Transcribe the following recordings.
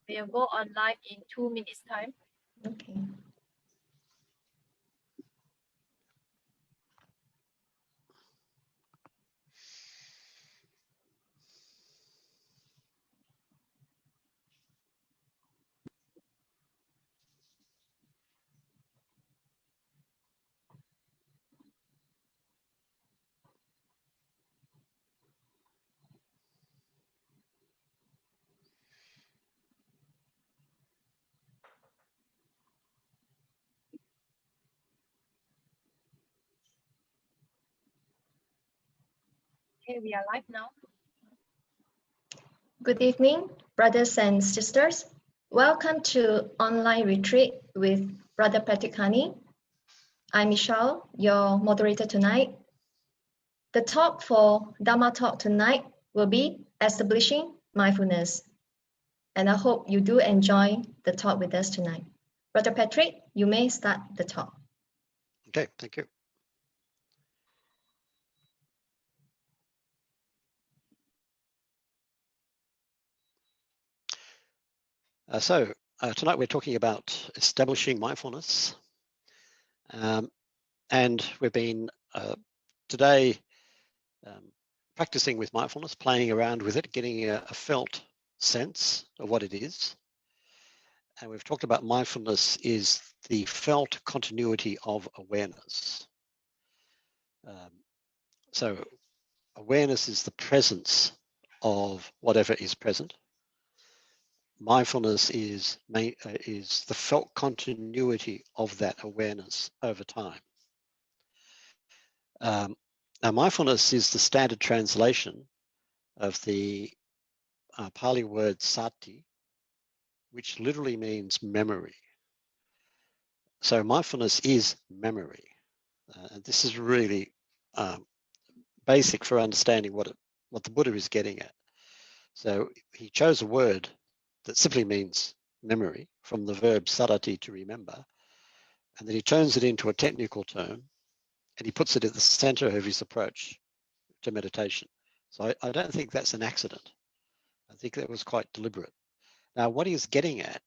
We'll go on live in 2 minutes time. Okay. Okay, we are live now. Good evening, brothers and sisters. Welcome to online retreat with Brother Patrick Honey. I'm Michelle, your moderator tonight. The talk for Dharma Talk tonight will be establishing mindfulness. And I hope you do enjoy the talk with us tonight. Brother Patrick, you may start the talk. Okay, thank you. Tonight we're talking about establishing mindfulness. And we've been today practicing with mindfulness, playing around with it, getting a felt sense of what it is. And we've talked about mindfulness is the felt continuity of awareness. So awareness is the presence of whatever is present. Mindfulness is the felt continuity of that awareness over time. Now, mindfulness is the standard translation of the Pali word sati, which literally means memory. So mindfulness is memory. And this is really basic for understanding what the Buddha is getting at. So he chose a word that simply means memory from the verb sarati, to remember, and then he turns it into a technical term and he puts it at the center of his approach to meditation. So I don't think that's an accident. I think that was quite deliberate. Now, what he's getting at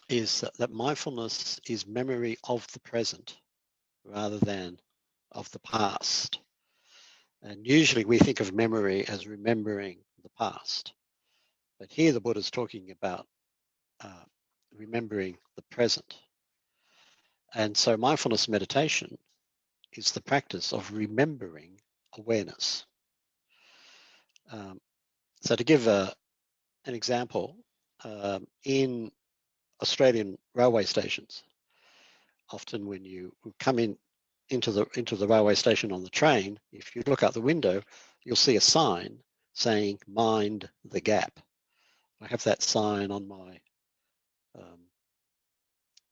is that mindfulness is memory of the present rather than of the past. And usually we think of memory as remembering the past. But here the Buddha is talking about remembering the present. And so mindfulness meditation is the practice of remembering awareness. So to give an example, in Australian railway stations, often when you come into the railway station on the train, if you look out the window, you'll see a sign saying "Mind the gap." I have that sign on my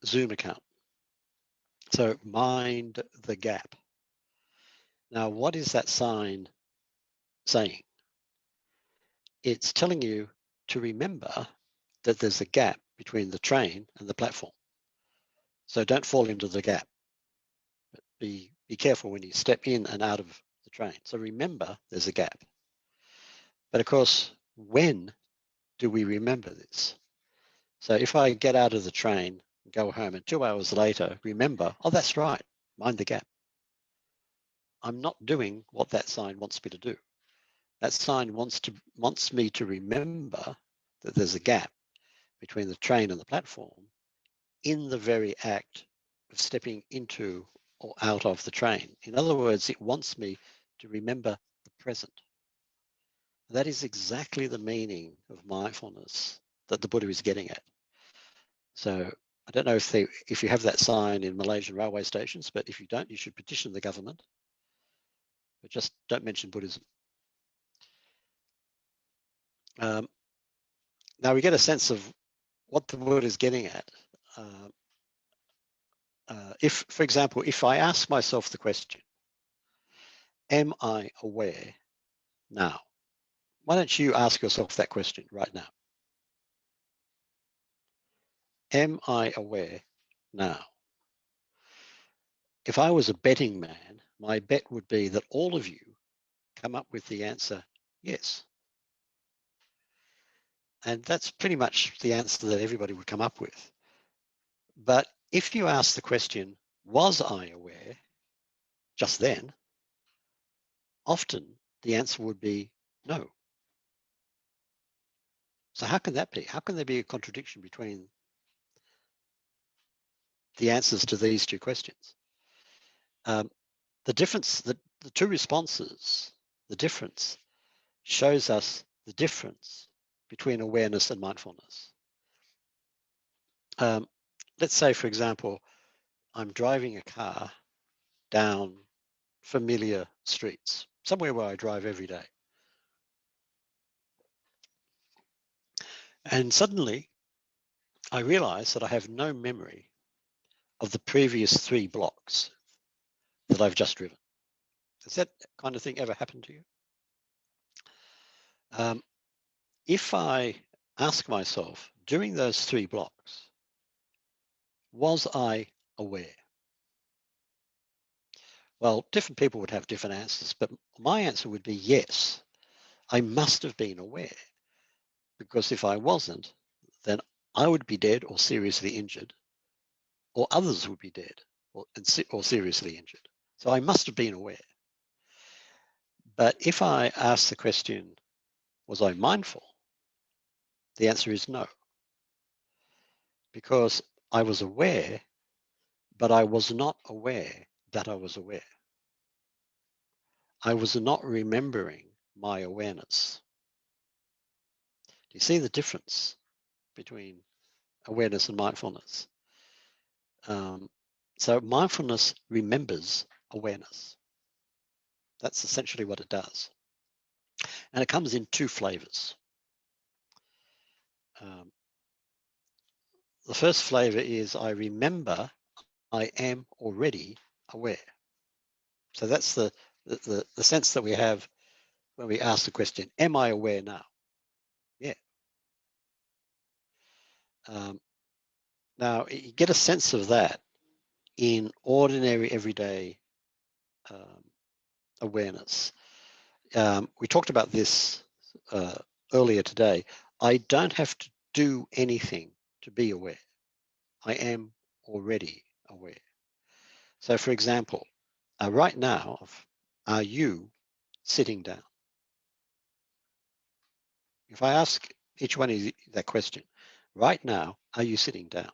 Zoom account. So mind the gap. Now, what is that sign saying? It's telling you to remember that there's a gap between the train and the platform. So don't fall into the gap. But be careful when you step in and out of the train. So remember there's a gap. But of course, when do we remember this? So if I get out of the train, go home, and 2 hours later, remember, oh, that's right, mind the gap. I'm not doing what that sign wants me to do. That sign wants me to remember that there's a gap between the train and the platform in the very act of stepping into or out of the train. In other words, it wants me to remember the present. That is exactly the meaning of mindfulness that the Buddha is getting at. So I don't know if you have that sign in Malaysian railway stations, but if you don't, you should petition the government. But just don't mention Buddhism. Now we get a sense of what the Buddha is getting at. If, for example, if I ask myself the question, am I aware now? Why don't you ask yourself that question right now? Am I aware now? If I was a betting man, my bet would be that all of you come up with the answer, yes. And that's pretty much the answer that everybody would come up with. But if you ask the question, was I aware just then? Often the answer would be no. So how can that be? How can there be a contradiction between the answers to these two questions? The difference, the two responses, the difference shows us the difference between awareness and mindfulness. Let's say, for example, I'm driving a car down familiar streets, somewhere where I drive every day. And suddenly I realize that I have no memory of the previous 3 blocks that I've just driven. Has that kind of thing ever happened to you? If I ask myself, during those 3 blocks, was I aware? Well, different people would have different answers, but my answer would be yes. I must have been aware, because if I wasn't, then I would be dead or seriously injured, or others would be dead or seriously injured. So I must have been aware. But if I ask the question, was I mindful? The answer is no, because I was aware, but I was not aware that I was aware. I was not remembering my awareness. Do you see the difference between awareness and mindfulness? So mindfulness remembers awareness. That's essentially what it does. And it comes in 2 flavors. The first flavor is I remember I am already aware. So that's the sense that we have when we ask the question, am I aware now? Yeah. Now, you get a sense of that in ordinary, everyday awareness. We talked about this earlier today. I don't have to do anything to be aware. I am already aware. So, for example, right now, are you sitting down? If I ask each one of you that question, right now, are you sitting down?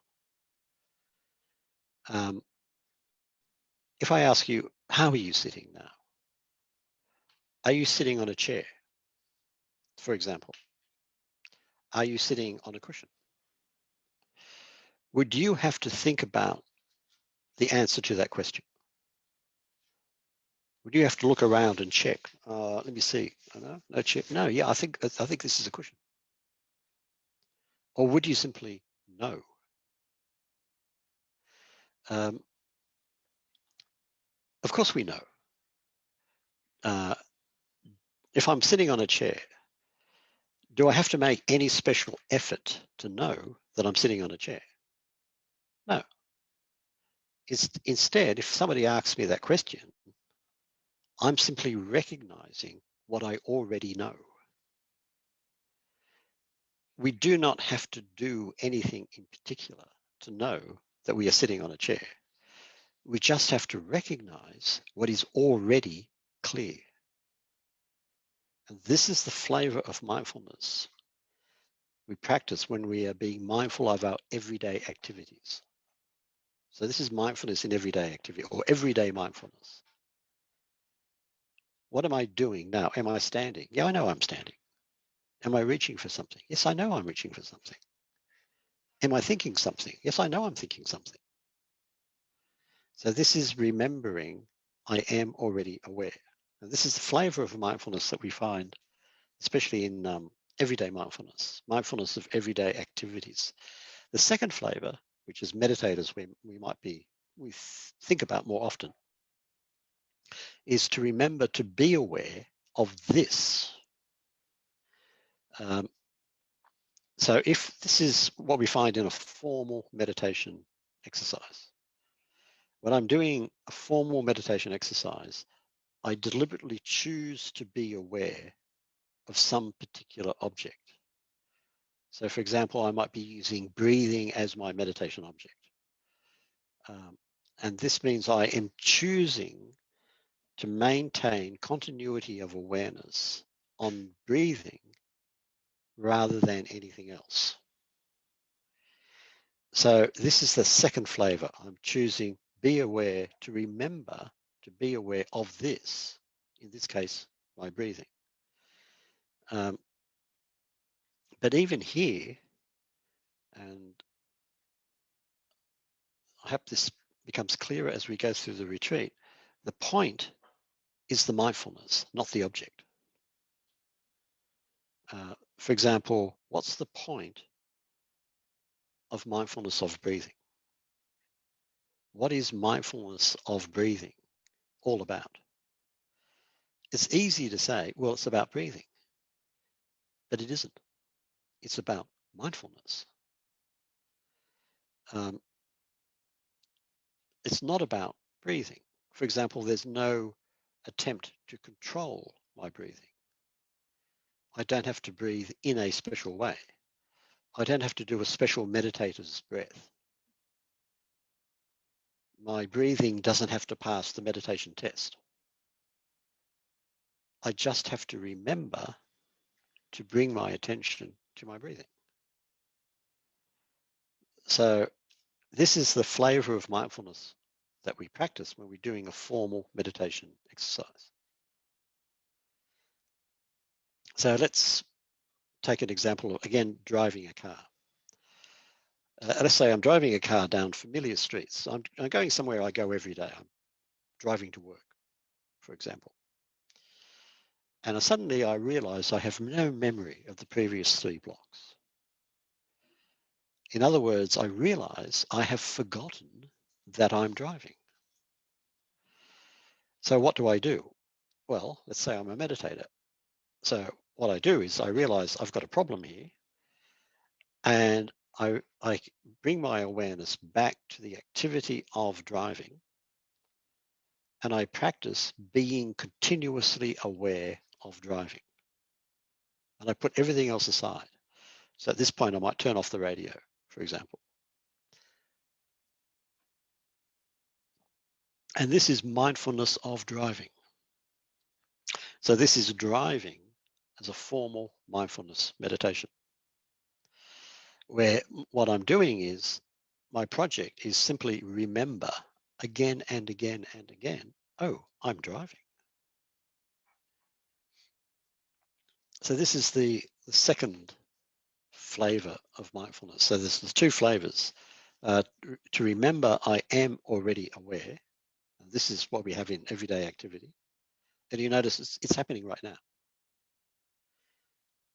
If I ask you, how are you sitting now? Are you sitting on a chair, for example? Are you sitting on a cushion? Would you have to think about the answer to that question? Would you have to look around and check? Let me see. No chair. No, yeah, I think this is a cushion. Or would you simply know? Of course we know. If I'm sitting on a chair, do I have to make any special effort to know that I'm sitting on a chair? No. Instead, if somebody asks me that question, I'm simply recognizing what I already know. We do not have to do anything in particular to know that we are sitting on a chair. We just have to recognize what is already clear. And this is the flavor of mindfulness we practice when we are being mindful of our everyday activities. So this is mindfulness in everyday activity, or everyday mindfulness. What am I doing now? Am I standing? Yeah, I know I'm standing. Am I reaching for something? Yes, I know I'm reaching for something. Am I thinking something? Yes, I know I'm thinking something. So this is remembering I am already aware. And this is the flavor of mindfulness that we find, especially in everyday mindfulness, mindfulness of everyday activities. The second flavor, which is meditators we think about more often, is to remember to be aware of this. So if this is what we find in a formal meditation exercise, when I'm doing a formal meditation exercise, I deliberately choose to be aware of some particular object. So for example, I might be using breathing as my meditation object. And this means I am choosing to maintain continuity of awareness on breathing rather than anything else. So this is the second flavor. I'm choosing be aware to remember to be aware of this, in this case, my breathing. But even here, and I hope this becomes clearer as we go through the retreat, the point is the mindfulness, not the object. For example, what's the point of mindfulness of breathing? What is mindfulness of breathing all about? It's easy to say, well, it's about breathing, but it isn't. It's about mindfulness. It's not about breathing. For example, there's no attempt to control my breathing. I don't have to breathe in a special way. I don't have to do a special meditator's breath. My breathing doesn't have to pass the meditation test. I just have to remember to bring my attention to my breathing. So this is the flavor of mindfulness that we practice when we're doing a formal meditation exercise. So let's take an example of, again, driving a car. Let's say I'm driving a car down familiar streets. I'm going somewhere I go every day. I'm driving to work, for example. And suddenly I realize I have no memory of the previous 3 blocks. In other words, I realize I have forgotten that I'm driving. So what do I do? Well, let's say I'm a meditator. So what I do is I realize I've got a problem here, and I bring my awareness back to the activity of driving, and I practice being continuously aware of driving. And I put everything else aside. So at this point, I might turn off the radio, for example. And this is mindfulness of driving. So this is driving as a formal mindfulness meditation, where what I'm doing is my project is simply remember again and again and again, oh, I'm driving. So this is the second flavor of mindfulness. So there's 2 flavors. To remember I am already aware. This is what we have in everyday activity. And you notice it's happening right now.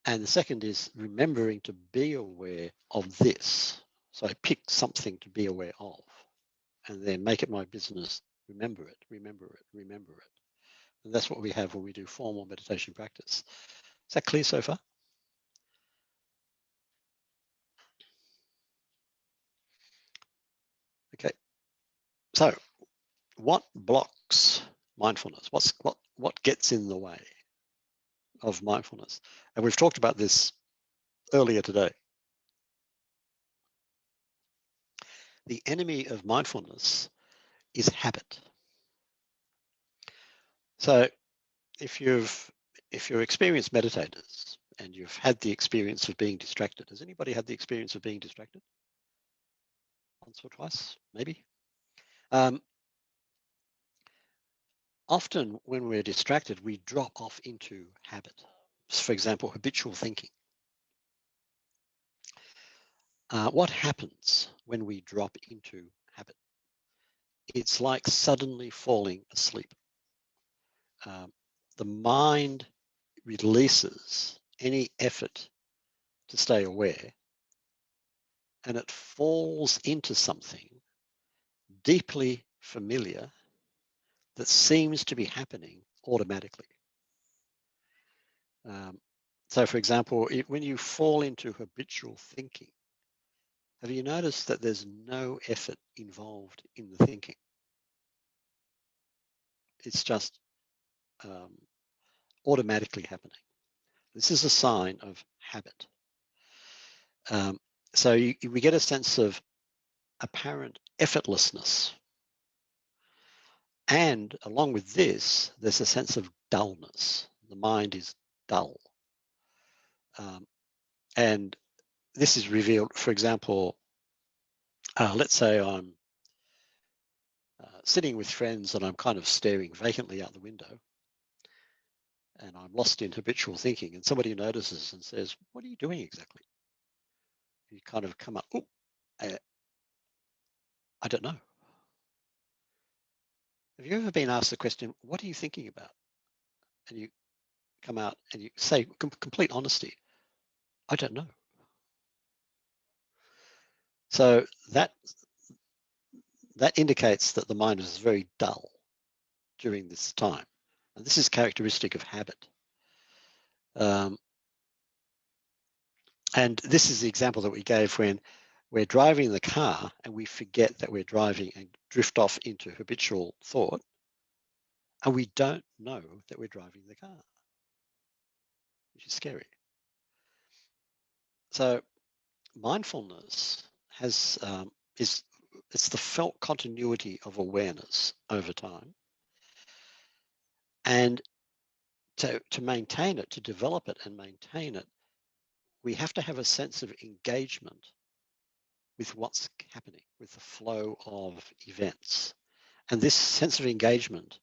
And the second is remembering to be aware of this. So I pick something to be aware of and then make it my business. Remember it, remember it, remember it. And that's what we have when we do formal meditation practice. Is that clear so far? Okay. So what blocks mindfulness? What gets in the way of mindfulness? And we've talked about this earlier today. The enemy of mindfulness is habit. So if you're experienced meditators and you've had the experience of being distracted, has anybody had the experience of being distracted? Once or twice, maybe? Often when we're distracted, we drop off into habit. For example, habitual thinking. What happens when we drop into habit? It's like suddenly falling asleep. The mind releases any effort to stay aware, and it falls into something deeply familiar that seems to be happening automatically. So for example, when you fall into habitual thinking, have you noticed that there's no effort involved in the thinking? It's just automatically happening. This is a sign of habit. So we get a sense of apparent effortlessness. And along with this, there's a sense of dullness. The mind is dull. And this is revealed, for example, let's say I'm sitting with friends and I'm kind of staring vacantly out the window and I'm lost in habitual thinking, and somebody notices and says, "What are you doing exactly?" You kind of come up, "Oh, I don't know." Have you ever been asked the question, "What are you thinking about?" And you come out and you say, complete honesty, "I don't know." So that indicates that the mind is very dull during this time. And this is characteristic of habit. And this is the example that we gave when we're driving the car and we forget that we're driving and drift off into habitual thought, and we don't know that we're driving the car, which is scary. So mindfulness has it's the felt continuity of awareness over time, and to maintain it, to develop it and maintain it, we have to have a sense of engagement with what's happening, with the flow of events. And this sense of engagement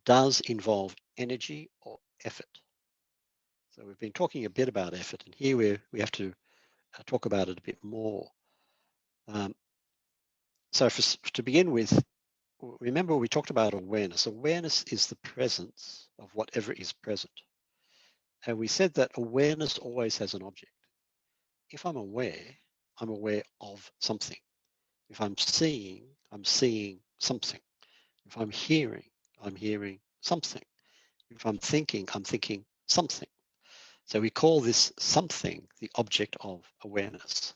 does involve energy or effort. So we've been talking a bit about effort, and here we have to talk about it a bit more. So to begin with, remember we talked about awareness. Awareness is the presence of whatever is present. And we said that awareness always has an object. If I'm aware of something. If I'm seeing something. If I'm hearing something. If I'm thinking something. So we call this something the object of awareness.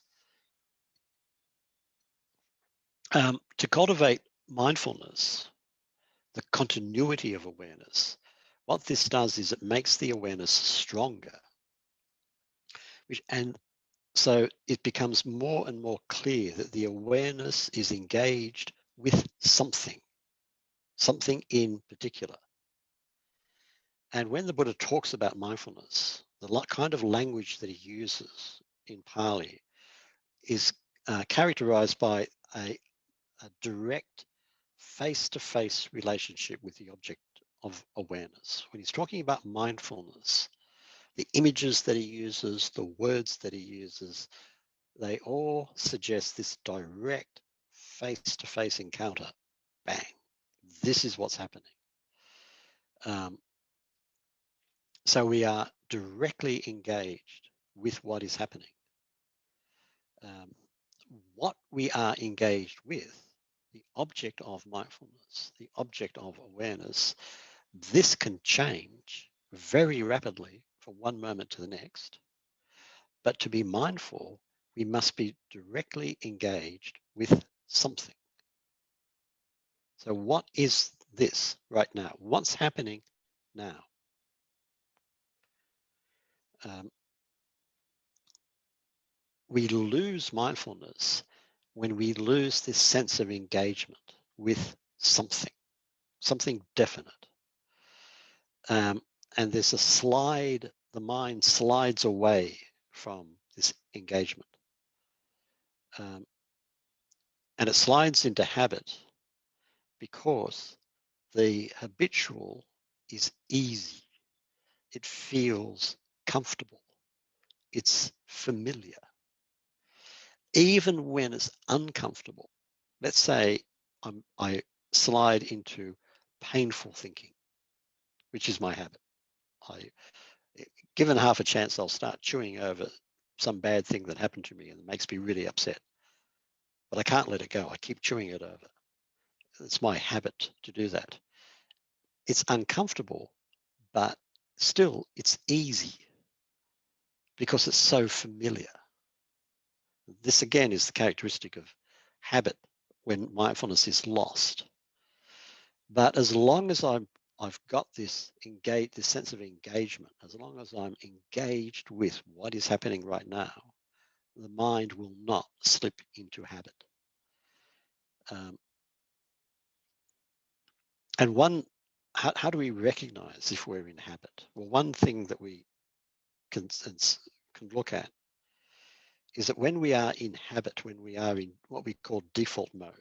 To cultivate mindfulness, the continuity of awareness, what this does is it makes the awareness stronger. And so it becomes more and more clear that the awareness is engaged with something in particular. And when the Buddha talks about mindfulness, the kind of language that he uses in Pali is characterized by a direct face-to-face relationship with the object of awareness. When he's talking about mindfulness, the images that he uses, the words that he uses, they all suggest this direct face-to-face encounter. Bang. This is what's happening. So we are directly engaged with what is happening. What we are engaged with, the object of mindfulness, the object of awareness, this can change very rapidly from one moment to the next. But to be mindful, we must be directly engaged with something. So what is this right now? What's happening now? We lose mindfulness when we lose this sense of engagement with something definite. And there's a slide, the mind slides away from this engagement. And it slides into habit because the habitual is easy. It feels comfortable. It's familiar. Even when it's uncomfortable, let's say I slide into painful thinking, which is my habit. Given half a chance, I'll start chewing over some bad thing that happened to me and it makes me really upset. But I can't let it go. I keep chewing it over. It's my habit to do that. It's uncomfortable, but still it's easy because it's so familiar. This again is the characteristic of habit when mindfulness is lost. But as long as I've got this sense of engagement, as long as I'm engaged with what is happening right now, the mind will not slip into habit. And how do we recognize if we're in habit? Well, one thing that we can look at is that when we are in habit, when we are in what we call default mode,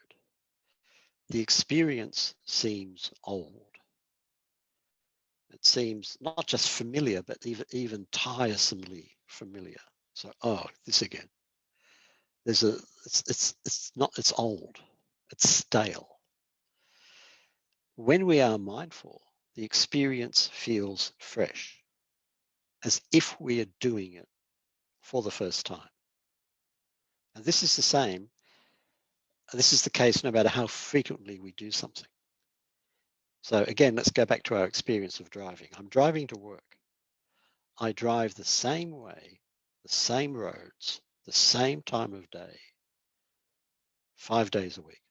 the experience seems old. It seems not just familiar, but even tiresomely familiar. So, oh, this again. It's old. It's stale. When we are mindful, the experience feels fresh, as if we are doing it for the first time. And this is the same. This is the case no matter how frequently we do something. So again, let's go back to our experience of driving. I'm driving to work. I drive the same way, the same roads, the same time of day, 5 days a week.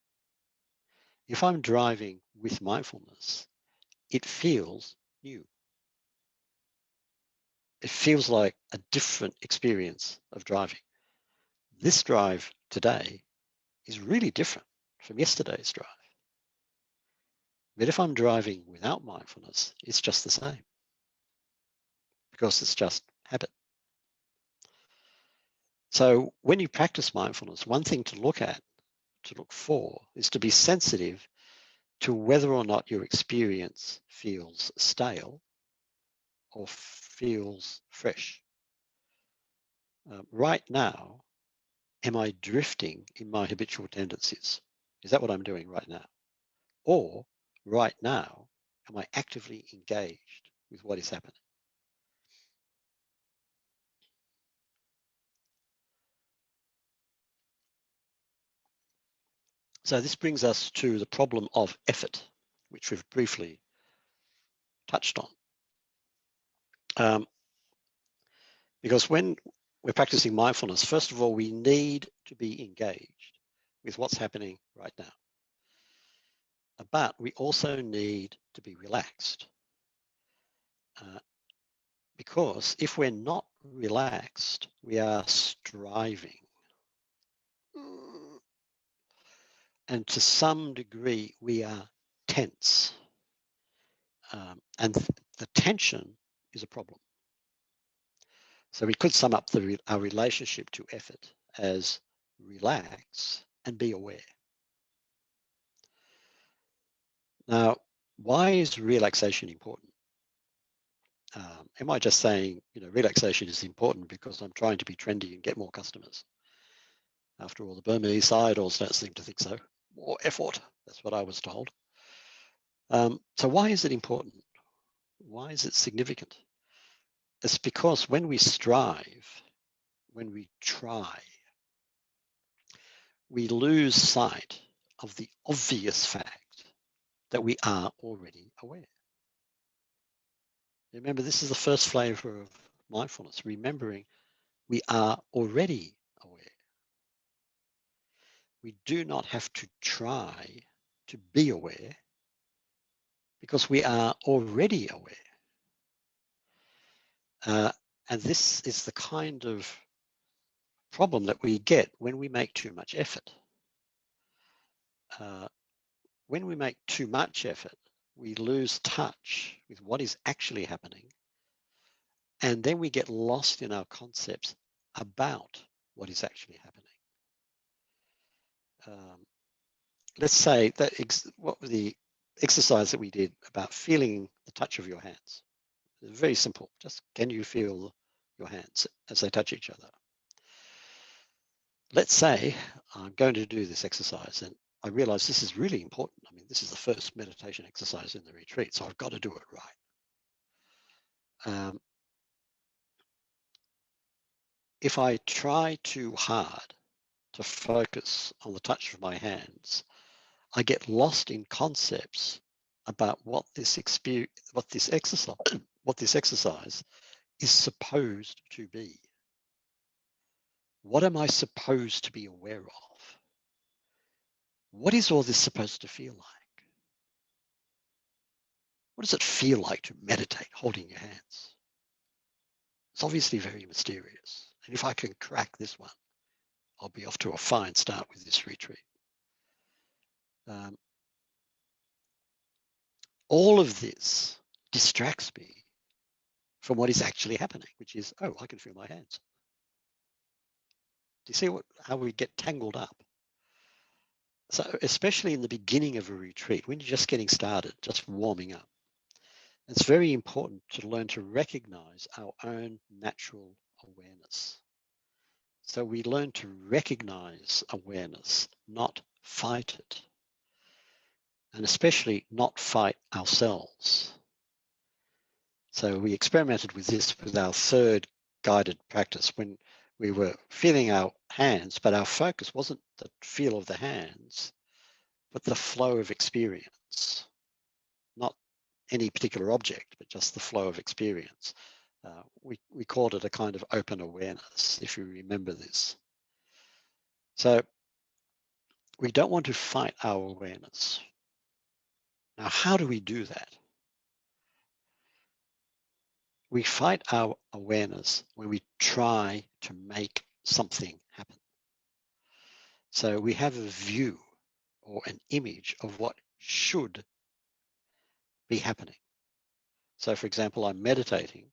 If I'm driving with mindfulness, it feels new. It feels like a different experience of driving. This drive today is really different from yesterday's drive. But if I'm driving without mindfulness, it's just the same because it's just habit. So when you practice mindfulness, one thing to look for, is to be sensitive to whether or not your experience feels stale or feels fresh. Right now, am I drifting in my habitual tendencies? Is that what I'm doing right now? Or right now, am I actively engaged with what is happening? So this brings us to the problem of effort, which we've briefly touched on. Because when we're practicing mindfulness, first of all, we need to be engaged with what's happening right now. But we also need to be relaxed. Because if we're not relaxed, we are striving. And to some degree, we are tense. And the tension is a problem. So we could sum up our relationship to effort as relax and be aware. Now, why is relaxation important? Am I just saying, relaxation is important because I'm trying to be trendy and get more customers? After all, the Burmese idols don't seem to think so. More effort, that's what I was told. So why is it important? Why is it significant? It's because when we strive, when we try, we lose sight of the obvious fact that we are already aware. Remember, this is the first flavor of mindfulness, remembering we are already aware. We do not have to try to be aware because we are already aware. And this is the kind of problem that we get when we make too much effort. When we make too much effort, we lose touch with what is actually happening. And then we get lost in our concepts about what is actually happening. Let's say that what was the exercise that we did about feeling the touch of your hands? It's very simple. Just can you feel your hands as they touch each other? Let's say I'm going to do this exercise and I realize this is really important. I mean, this is the first meditation exercise in the retreat, so I've got to do it right. If I try too hard to focus on the touch of my hands, I get lost in concepts about what this exercise is supposed to be. What am I supposed to be aware of? What is all this supposed to feel like? What does it feel like to meditate holding your hands? It's obviously very mysterious. And if I can crack this one, I'll be off to a fine start with this retreat. All of this distracts me from what is actually happening, which is, oh, I can feel my hands. Do you see how we get tangled up? So especially in the beginning of a retreat, when you're just getting started, just warming up, it's very important to learn to recognize our own natural awareness. So we learn to recognize awareness, not fight it, and especially not fight ourselves. So we experimented with this with our third guided practice when we were feeling our hands, but our focus wasn't the feel of the hands, but the flow of experience, not any particular object, but just the flow of experience. We called it a kind of open awareness, if you remember this. So we don't want to fight our awareness. Now, how do we do that? We fight our awareness when we try to make something happen. So we have a view or an image of what should be happening. So for example, I'm meditating,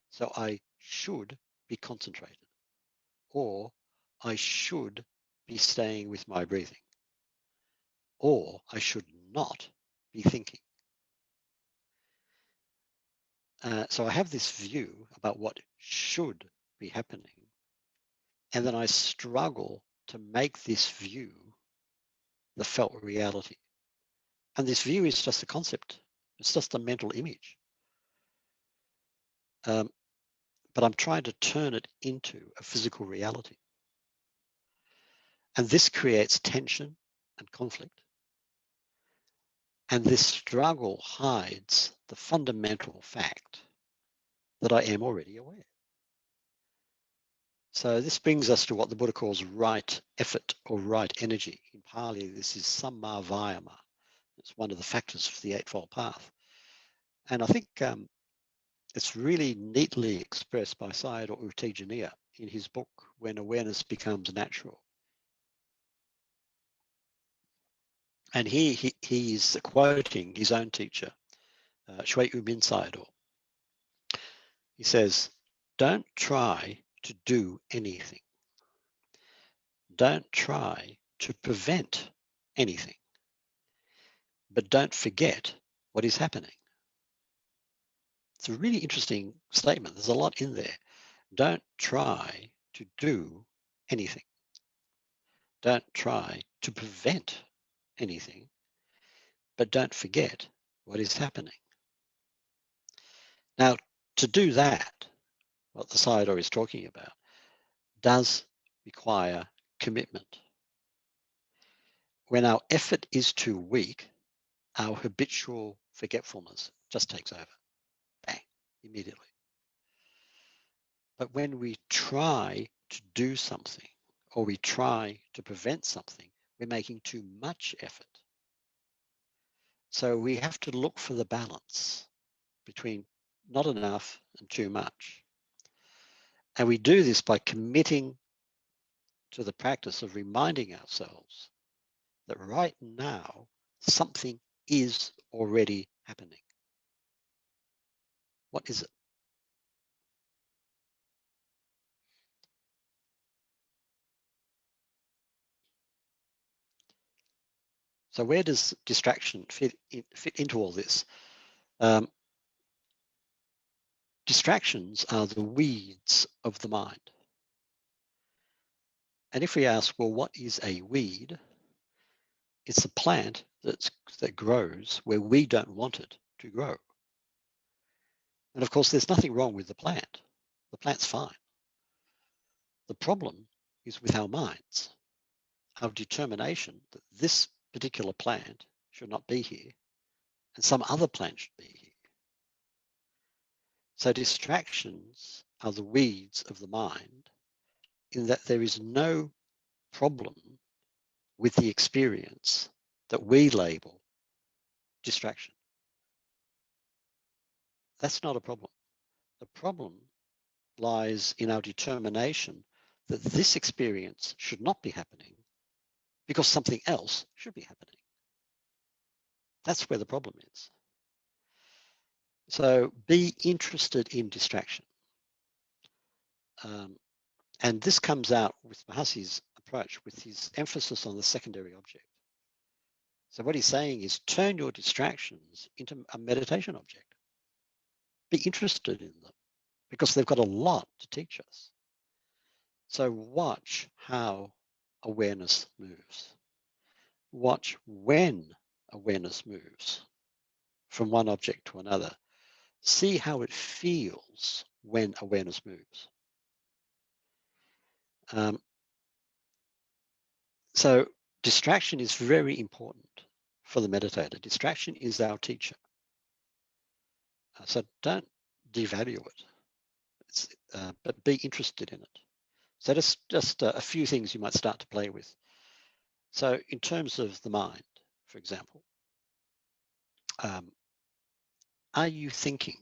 so I should be concentrated, or I should be staying with my breathing, or I should not be thinking. So I have this view about what should be happening, and then I struggle to make this view the felt reality. And this view is just a concept. It's just a mental image. But I'm trying to turn it into a physical reality. And this creates tension and conflict. And this struggle hides the fundamental fact that I am already aware. So this brings us to what the Buddha calls right effort or right energy. In Pali, this is samma vayama. It's one of the factors for the Eightfold Path. And I think it's really neatly expressed by Sayadaw U Tejaniya in his book, When Awareness Becomes Natural. And he's quoting his own teacher, Shui Umin Sayadaw. He says, don't try to do anything. Don't try to prevent anything. But don't forget what is happening. It's a really interesting statement. There's a lot in there. Don't try to do anything. Don't try to prevent anything, but don't forget what is happening. Now, to do that, what the Sayadaw is talking about, does require commitment. When our effort is too weak, our habitual forgetfulness just takes over. Bang, immediately. But when we try to do something or we try to prevent something, we're making too much effort. So we have to look for the balance between not enough and too much. And we do this by committing to the practice of reminding ourselves that right now something is already happening. What is it? So where does distraction fit into all this? Distractions are the weeds of the mind. And if we ask, well, what is a weed? It's a plant that grows where we don't want it to grow. And of course, there's nothing wrong with the plant. The plant's fine. The problem is with our minds, our determination that this particular plant should not be here and some other plant should be here. So distractions are the weeds of the mind in that there is no problem with the experience that we label distraction. That's not a problem. The problem lies in our determination that this experience should not be happening because something else should be happening. That's where the problem is. So be interested in distraction. And this comes out with Mahasi's approach, with his emphasis on the secondary object. So what he's saying is turn your distractions into a meditation object. Be interested in them because they've got a lot to teach us. So watch how awareness moves. Watch when awareness moves from one object to another. See how it feels when awareness moves. So distraction is very important for the meditator. Distraction is our teacher. So don't devalue it, but be interested in it. So just a few things you might start to play with. So in terms of the mind, for example, are you thinking?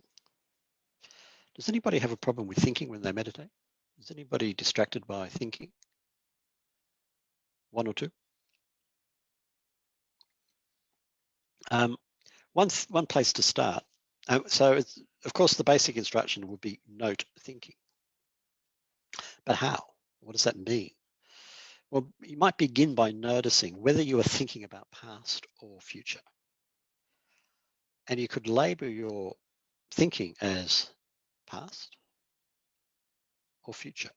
Does anybody have a problem with thinking when they meditate? Is anybody distracted by thinking? One or two? One place to start. So of course, the basic instruction would be note thinking. But how? What does that mean? Well, you might begin by noticing whether you are thinking about past or future. And you could label your thinking as past or future.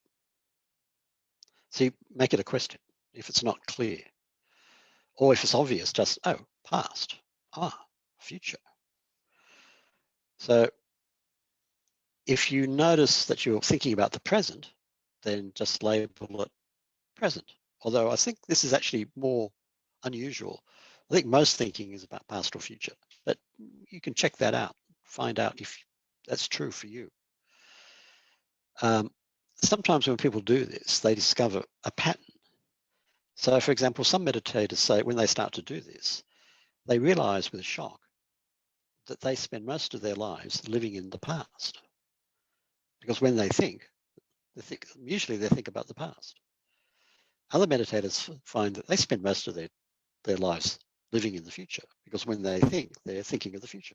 So you make it a question if it's not clear. Or if it's obvious, just, oh, past, future. So if you notice that you're thinking about the present, then just label it present. Although I think this is actually more unusual. I think most thinking is about past or future, but you can check that out, find out if that's true for you. Sometimes when people do this, they discover a pattern. So for example, some meditators say when they start to do this, they realize with a shock that they spend most of their lives living in the past. Because when they think usually they think about the past. Other meditators find that they spend most of their lives living in the future, because when they think, they're thinking of the future.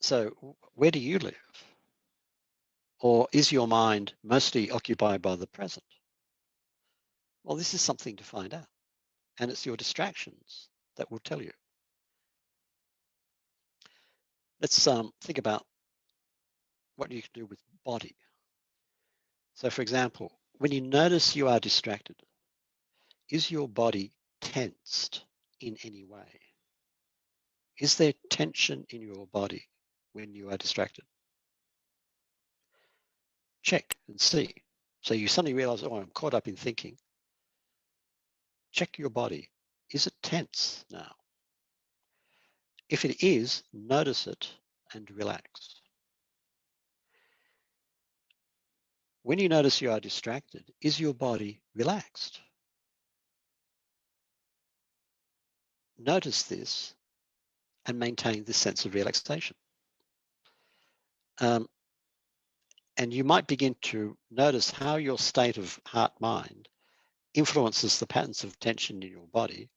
So where do you live? Or is your mind mostly occupied by the present? Well, this is something to find out. And it's your distractions that will tell you. Let's think about what you can do with body. So for example, when you notice you are distracted, is your body tensed in any way? Is there tension in your body when you are distracted? Check and see. So you suddenly realize, oh, I'm caught up in thinking. Check your body. Is it tense now? If it is, notice it and relax. When you notice you are distracted, is your body relaxed? Notice this and maintain this sense of relaxation. And you might begin to notice how your state of heart-mind influences the patterns of tension in your body,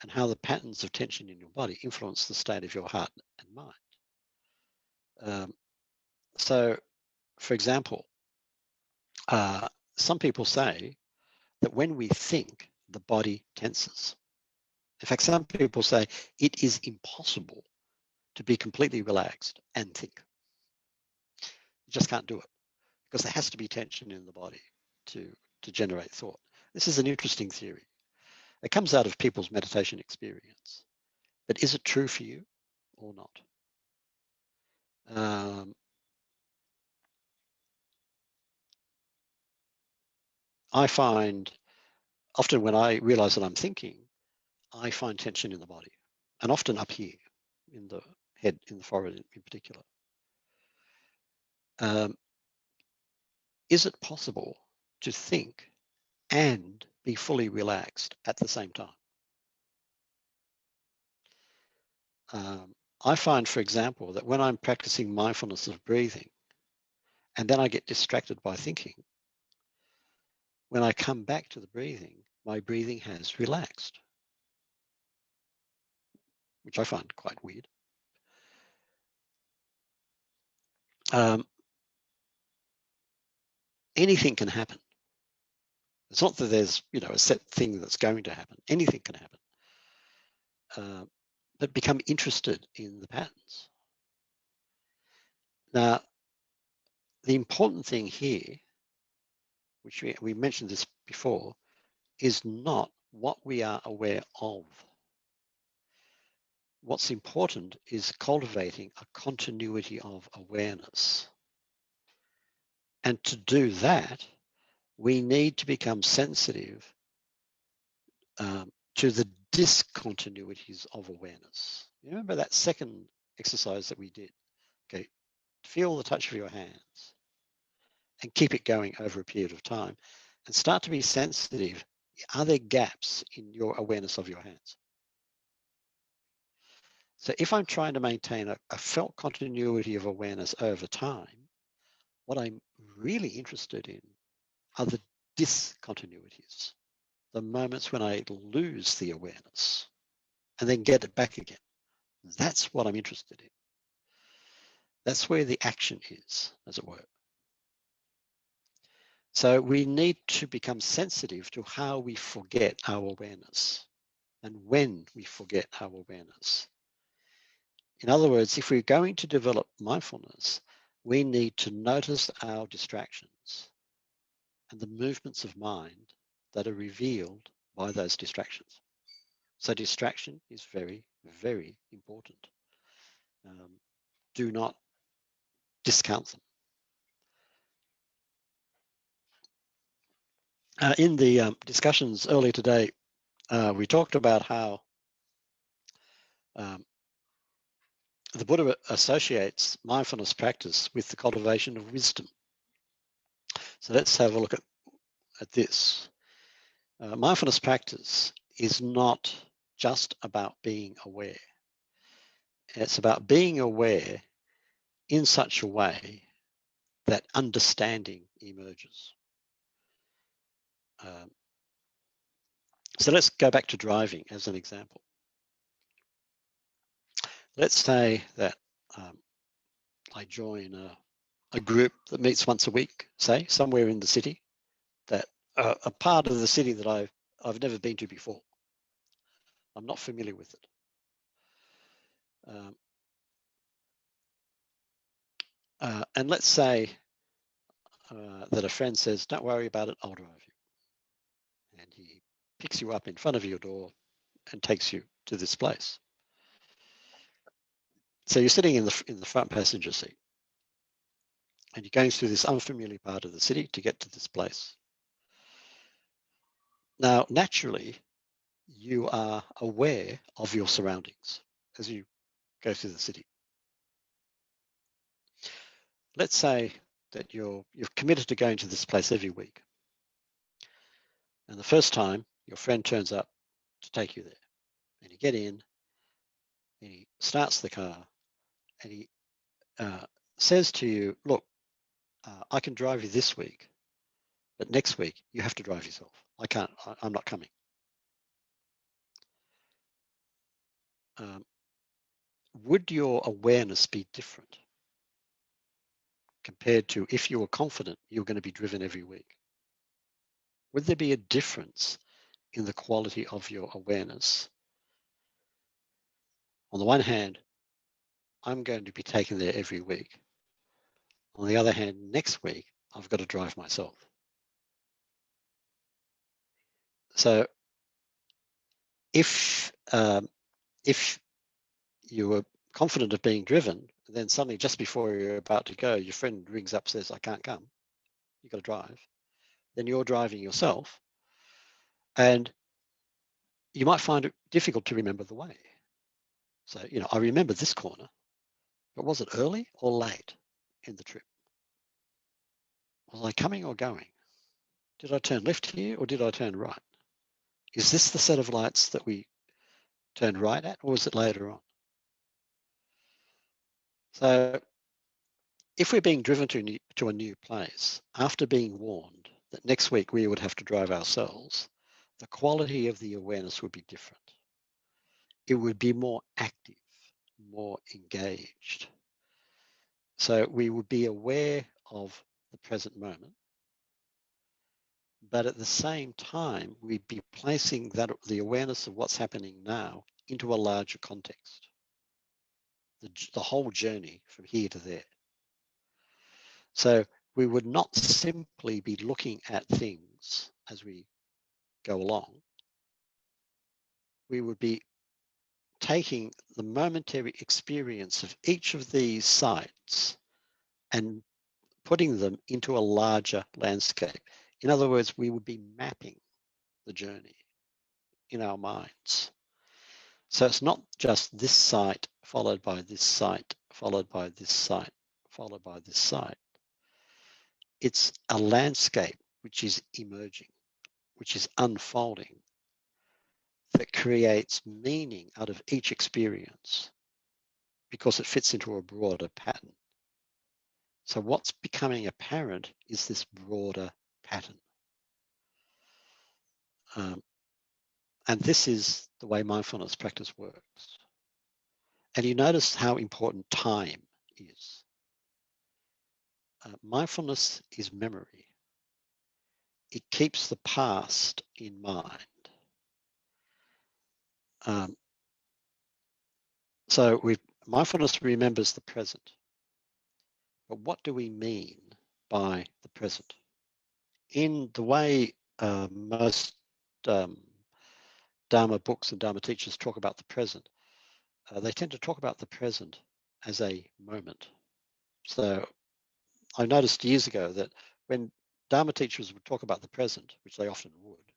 and how the patterns of tension in your body influence the state of your heart and mind. So, for example, some people say that when we think, the body tenses. In fact, some people say it is impossible to be completely relaxed and think. You just can't do it because there has to be tension in the body to generate thought. This is an interesting theory. It comes out of people's meditation experience. But is it true for you or not? I find often when I realize that I'm thinking, I find tension in the body, and often up here in the head, in the forehead in particular. Is it possible to think and be fully relaxed at the same time? I find, for example, that when I'm practicing mindfulness of breathing and then I get distracted by thinking, when I come back to the breathing, my breathing has relaxed, which I find quite weird. Anything can happen. It's not that there's, a set thing that's going to happen. Anything can happen. But become interested in the patterns. Now, the important thing here, which we mentioned this before, is not what we are aware of. What's important is cultivating a continuity of awareness. And to do that, we need to become sensitive to the discontinuities of awareness. You remember that second exercise that we did? Okay, feel the touch of your hands and keep it going over a period of time and start to be sensitive. Are there gaps in your awareness of your hands? So if I'm trying to maintain a felt continuity of awareness over time, what I'm really interested in are the discontinuities, the moments when I lose the awareness and then get it back again. That's what I'm interested in. That's where the action is, as it were. So we need to become sensitive to how we forget our awareness and when we forget our awareness. In other words, if we're going to develop mindfulness, we need to notice our distractions and the movements of mind that are revealed by those distractions. So distraction is very, very important. Do not discount them. In the discussions earlier today, we talked about how the Buddha associates mindfulness practice with the cultivation of wisdom. So let's have a look at this. Mindfulness practice is not just about being aware. It's about being aware in such a way that understanding emerges. So let's go back to driving as an example. Let's say that I join a group that meets once a week, say, somewhere in the city, that a part of the city that I've never been to before. I'm not familiar with it. And let's say that a friend says, don't worry about it, I'll drive you. And he picks you up in front of your door and takes you to this place. So you're sitting in the front passenger seat and you're going through this unfamiliar part of the city to get to this place. Now, naturally, you are aware of your surroundings as you go through the city. Let's say that you're committed to going to this place every week. And the first time your friend turns up to take you there, and you get in, and he starts the car, and he says to you, look, I can drive you this week, but next week you have to drive yourself. I can't, I'm not coming. Would your awareness be different compared to if you were confident you're going to be driven every week? Would there be a difference in the quality of your awareness? On the one hand, I'm going to be taken there every week. On the other hand, next week, I've got to drive myself. So if you were confident of being driven, then suddenly just before you're about to go, your friend rings up, says, I can't come. You've got to drive. Then you're driving yourself. And you might find it difficult to remember the way. So, I remember this corner, but was it early or late in the trip? Was I coming or going? Did I turn left here or did I turn right? Is this the set of lights that we turned right at, or was it later on? So if we're being driven to a new place, after being warned that next week we would have to drive ourselves, the quality of the awareness would be different. It would be more active, more engaged. So we would be aware of the present moment, but at the same time, we'd be placing the awareness of what's happening now into a larger context, the whole journey from here to there. So we would not simply be looking at things as we go along. We would be taking the momentary experience of each of these sites and putting them into a larger landscape. In other words, we would be mapping the journey in our minds. So it's not just this site followed by this site, followed by this site, followed by this site. It's a landscape which is emerging, which is unfolding, that creates meaning out of each experience because it fits into a broader pattern. So what's becoming apparent is this broader pattern. And this is the way mindfulness practice works. And you notice how important time is. Mindfulness is memory. It keeps the past in mind. So mindfulness remembers the present. But what do we mean by the present? In the way most Dharma books and Dharma teachers talk about the present, they tend to talk about the present as a moment. So I noticed years ago that when Dharma teachers would talk about the present, which they often would,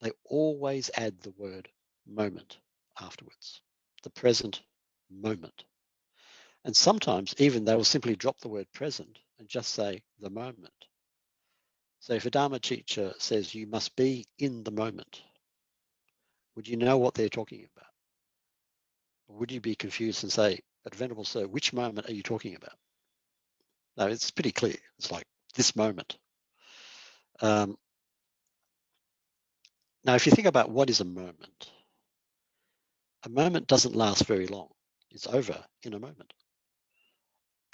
they always add the word moment afterwards, the present moment. And sometimes even they will simply drop the word present and just say the moment. So if a Dharma teacher says you must be in the moment, would you know what they're talking about? Or would you be confused and say, but Venerable Sir, which moment are you talking about? No, it's pretty clear. It's like this moment. Now, if you think about what is a moment doesn't last very long. It's over in a moment.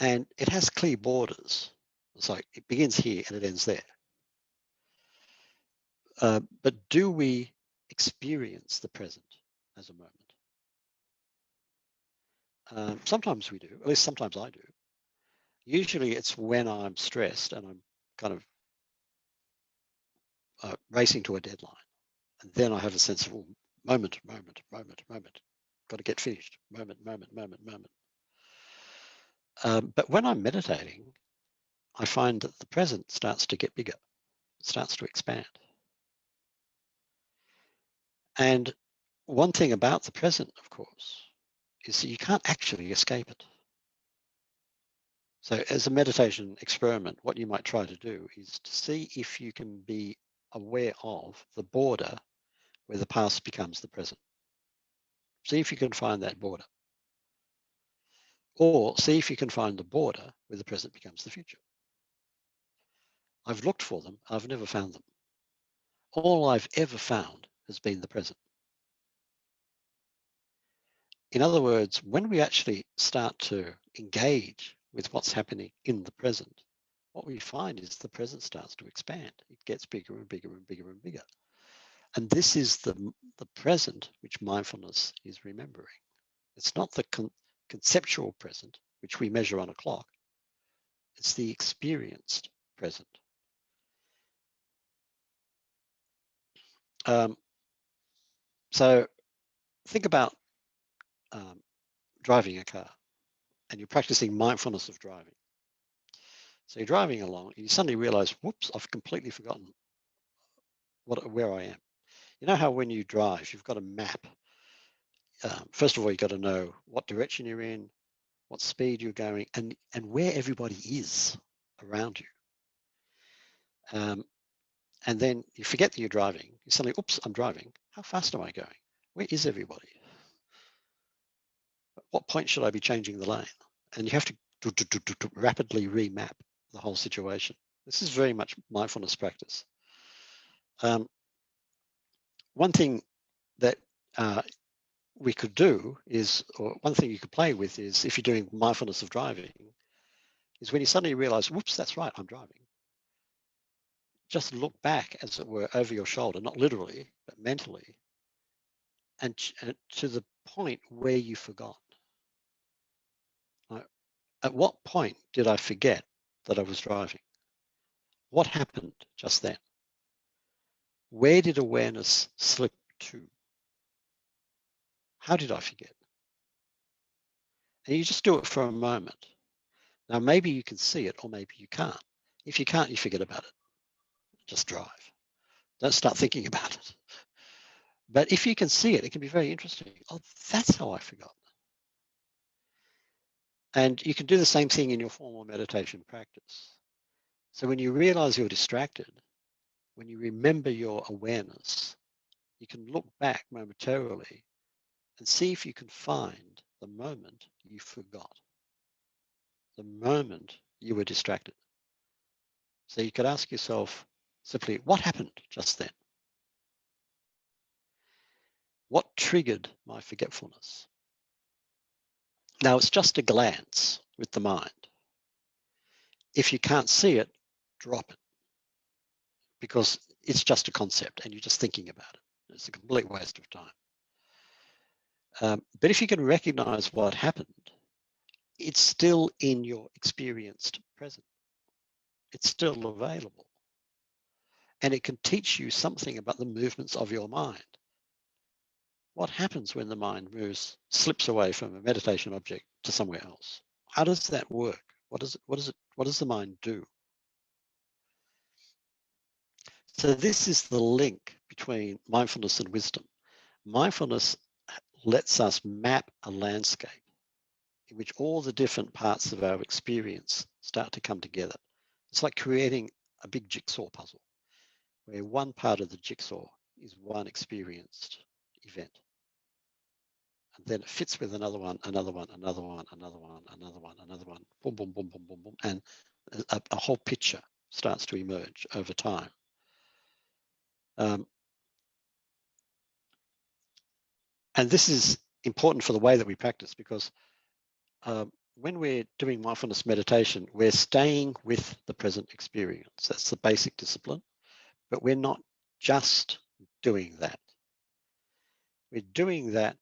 And it has clear borders. It's like it begins here and it ends there. But do we experience the present as a moment? Sometimes we do, at least sometimes I do. Usually it's when I'm stressed and I'm kind of racing to a deadline. And then I have a sense of moment. Got to get finished. Moment. But when I'm meditating, I find that the present starts to get bigger. It starts to expand. And one thing about the present, of course, is that you can't actually escape it. So as a meditation experiment, what you might try to do is to see if you can be aware of the border where the past becomes the present. See if you can find that border. Or see if you can find the border where the present becomes the future. I've looked for them, I've never found them. All I've ever found has been the present. In other words, when we actually start to engage with what's happening in the present, what we find is the present starts to expand. It gets bigger and bigger and bigger and bigger. And this is the present which mindfulness is remembering. It's not the conceptual present, which we measure on a clock. It's the experienced present. So think about driving a car and you're practicing mindfulness of driving. So you're driving along and you suddenly realize, whoops, I've completely forgotten where I am. You know how when you drive, you've got a map. First of all, you've got to know what direction you're in, what speed you're going, and where everybody is around you. And then you forget that you're driving. You suddenly, oops, I'm driving. How fast am I going? Where is everybody? At what point should I be changing the lane? And you have to to rapidly remap the whole situation. This is very much mindfulness practice. One thing that we could do is, or one thing you could play with is, if you're doing mindfulness of driving, is when you suddenly realize, whoops, that's right, I'm driving. Just look back, as it were, over your shoulder, not literally, but mentally, and to the point where you forgot. Like, at what point did I forget that I was driving? What happened just then? Where did awareness slip to? How did I forget? And you just do it for a moment. Now, maybe you can see it, or maybe you can't. If you can't, you forget about it. Just drive. Don't start thinking about it. But if you can see it, it can be very interesting. Oh, that's how I forgot. And you can do the same thing in your formal meditation practice. So when you realize you're distracted, when you remember your awareness, you can look back momentarily and see if you can find the moment you forgot, the moment you were distracted. So you could ask yourself simply, what happened just then? What triggered my forgetfulness? Now, it's just a glance with the mind. If you can't see it, drop it, because it's just a concept and you're just thinking about it. It's a complete waste of time. But if you can recognize what happened, it's still in your experienced present. It's still available. And it can teach you something about the movements of your mind. What happens when the mind slips away from a meditation object to somewhere else? How does that work? What does the mind do? So this is the link between mindfulness and wisdom. Mindfulness lets us map a landscape in which all the different parts of our experience start to come together. It's like creating a big jigsaw puzzle, where one part of the jigsaw is one experienced event. And then it fits with another one, another one, another one, another one, another one, another one, boom, boom, boom, boom, boom, boom. And a whole picture starts to emerge over time. And this is important for the way that we practice, because when we're doing mindfulness meditation, we're staying with the present experience. That's the basic discipline. But we're not just doing that. We're doing that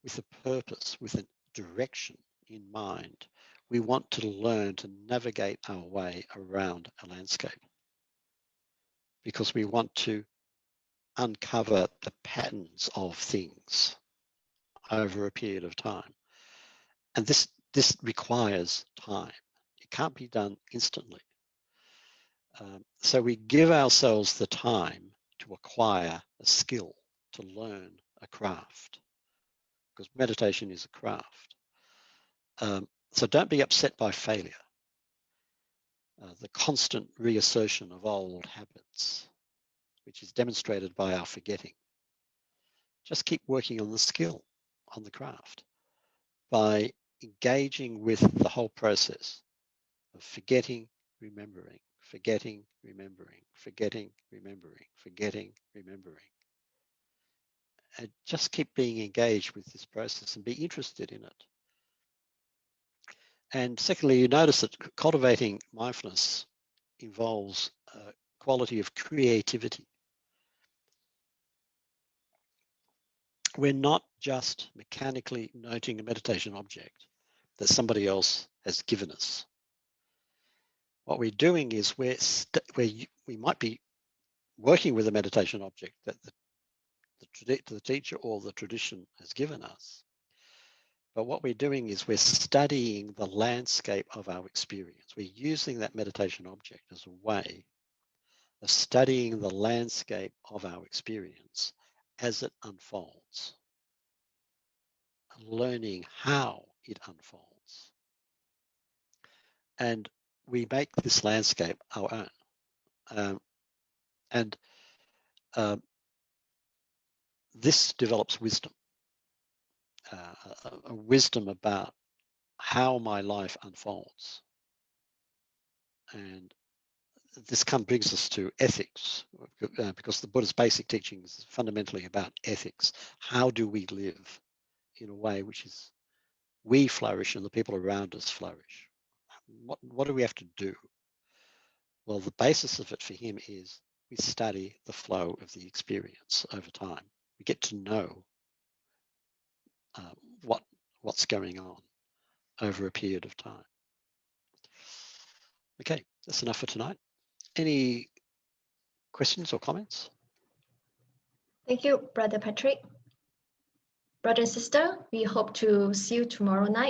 with a purpose, with a direction in mind. We want to learn to navigate our way around a landscape, because we want to uncover the patterns of things over a period of time. And this requires time. It can't be done instantly. So we give ourselves the time to acquire a skill, to learn a craft, because meditation is a craft. So don't be upset by failure, the constant reassertion of old habits, which is demonstrated by our forgetting. Just keep working on the skill, on the craft, by engaging with the whole process of forgetting, remembering, forgetting, remembering, forgetting, remembering, forgetting, remembering. And just keep being engaged with this process and be interested in it. And secondly, you notice that cultivating mindfulness involves a quality of creativity. We're not just mechanically noting a meditation object that somebody else has given us. What we're doing is we might be working with a meditation object that the teacher or the tradition has given us. But what we're doing is we're studying the landscape of our experience. We're using that meditation object as a way of studying the landscape of our experience as it unfolds, learning how it unfolds. And we make this landscape our own. And this develops wisdom, a wisdom about how my life unfolds. And this brings us to ethics, because the Buddha's basic teaching is fundamentally about ethics. How do we live in a way which is we flourish and the people around us flourish? What do we have to do? Well, the basis of it for him is we study the flow of the experience over time. We get to know what's going on over a period of time. Okay, that's enough for tonight. Any questions or comments? Thank you, Brother Patrick. Brother and sister, we hope to see you tomorrow night.